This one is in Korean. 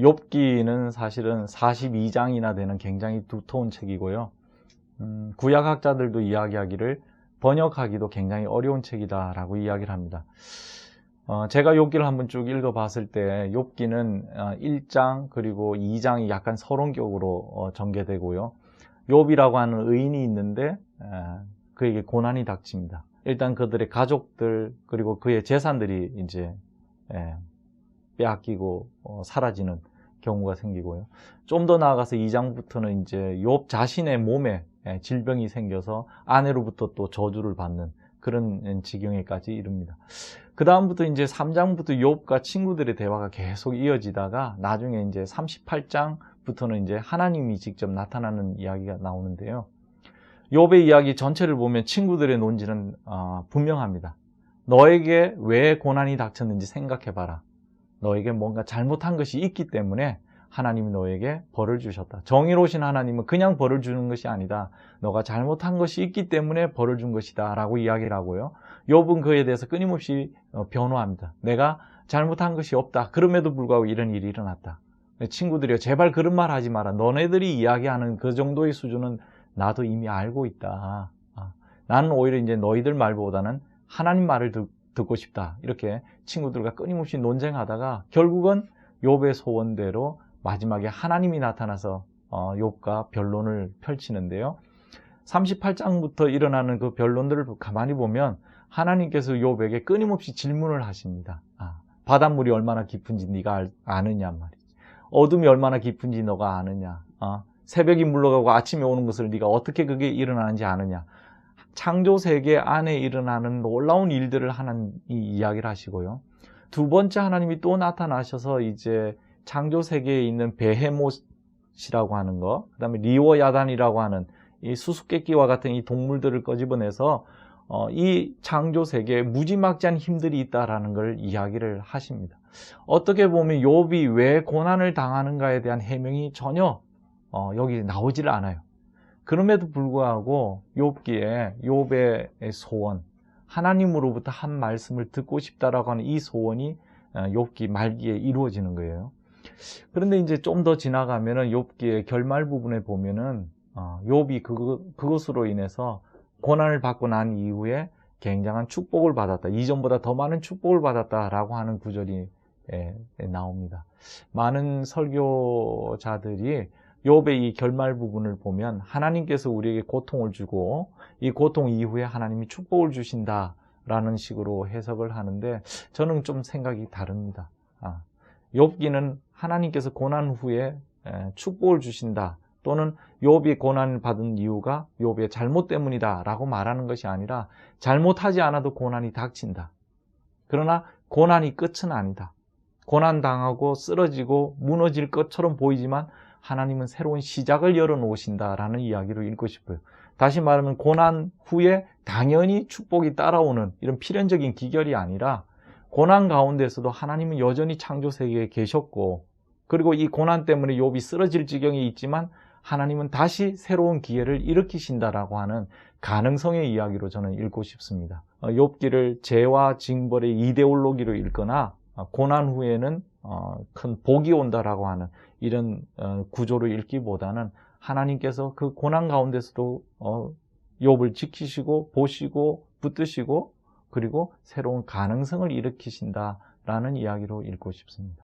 욥기는 사실은 42장이나 되는 굉장히 두터운 책이고요. 구약학자들도 이야기하기를 번역하기도 굉장히 어려운 책이다라고 이야기를 합니다. 제가 욥기를 한번 쭉 읽어봤을 때 욥기는 1장 그리고 2장이 약간 서론격으로 전개되고요. 욥이라고 하는 의인이 있는데 그에게 고난이 닥칩니다. 일단 그들의 가족들 그리고 그의 재산들이 이제 빼앗기고 사라지는 경우가 생기고요. 좀 더 나아가서 2장부터는 이제 욥 자신의 몸에 질병이 생겨서 아내로부터 또 저주를 받는 그런 지경에까지 이릅니다. 그 다음부터 이제 3장부터 욥과 친구들의 대화가 계속 이어지다가 나중에 이제 38장부터는 이제 하나님이 직접 나타나는 이야기가 나오는데요. 욥의 이야기 전체를 보면 친구들의 논지는 분명합니다. 너에게 왜 고난이 닥쳤는지 생각해봐라. 너에게 뭔가 잘못한 것이 있기 때문에 하나님이 너에게 벌을 주셨다. 정의로우신 하나님은 그냥 벌을 주는 것이 아니다. 너가 잘못한 것이 있기 때문에 벌을 준 것이다 라고 이야기를 하고요. 욥은 그에 대해서 끊임없이 변호합니다. 내가 잘못한 것이 없다. 그럼에도 불구하고 이런 일이 일어났다. 친구들이요, 제발 그런 말 하지 마라. 너네들이 이야기하는 그 정도의 수준은 나도 이미 알고 있다. 나는 오히려 이제 너희들 말보다는 하나님 말을 듣고 싶다. 이렇게 친구들과 끊임없이 논쟁하다가 결국은 욥의 소원대로 마지막에 하나님이 나타나서 욥과 변론을 펼치는데요. 38장부터 일어나는 그 변론들을 가만히 보면 하나님께서 욥에게 끊임없이 질문을 하십니다. 바닷물이 얼마나 깊은지 네가 아느냐 말이지. 어둠이 얼마나 깊은지 너가 아느냐. 새벽이 물러가고 아침이 오는 것을 네가 어떻게 그게 일어나는지 아느냐. 창조 세계 안에 일어나는 놀라운 일들을 하나님이 이야기를 하시고요. 두 번째 하나님이 또 나타나셔서 이제 창조 세계에 있는 베헤못이라고 하는 거, 그 다음에 리워야단이라고 하는 이 수수께끼와 같은 이 동물들을 꺼집어내서 이 창조 세계에 무지막지한 힘들이 있다라는 걸 이야기를 하십니다. 어떻게 보면 욥이 왜 고난을 당하는가에 대한 해명이 전혀 여기 나오지를 않아요. 그럼에도 불구하고 욥기에 욥의 소원, 하나님으로부터 한 말씀을 듣고 싶다라고 하는 이 소원이 욥기 말기에 이루어지는 거예요. 그런데 이제 좀 더 지나가면은 욥기의 결말 부분에 보면은 욥이 그것으로 인해서 고난을 받고 난 이후에 굉장한 축복을 받았다. 이전보다 더 많은 축복을 받았다라고 하는 구절이 나옵니다. 많은 설교자들이 욥의 이 결말 부분을 보면 하나님께서 우리에게 고통을 주고 이 고통 이후에 하나님이 축복을 주신다라는 식으로 해석을 하는데 저는 좀 생각이 다릅니다. 욥기는 하나님께서 고난 후에 축복을 주신다 또는 욥이 고난을 받은 이유가 욥의 잘못 때문이다 라고 말하는 것이 아니라 잘못하지 않아도 고난이 닥친다. 그러나 고난이 끝은 아니다. 고난당하고 쓰러지고 무너질 것처럼 보이지만 하나님은 새로운 시작을 열어놓으신다라는 이야기로 읽고 싶어요. 다시 말하면 고난 후에 당연히 축복이 따라오는 이런 필연적인 기결이 아니라 고난 가운데서도 하나님은 여전히 창조 세계에 계셨고 그리고 이 고난 때문에 욥이 쓰러질 지경에 있지만 하나님은 다시 새로운 기회를 일으키신다라고 하는 가능성의 이야기로 저는 읽고 싶습니다. 욥기를 죄와 징벌의 이데올로기로 읽거나 고난 후에는 큰 복이 온다라고 하는 이런 구조로 읽기보다는 하나님께서 그 고난 가운데서도 욥을 지키시고 보시고 붙드시고 그리고 새로운 가능성을 일으키신다라는 이야기로 읽고 싶습니다.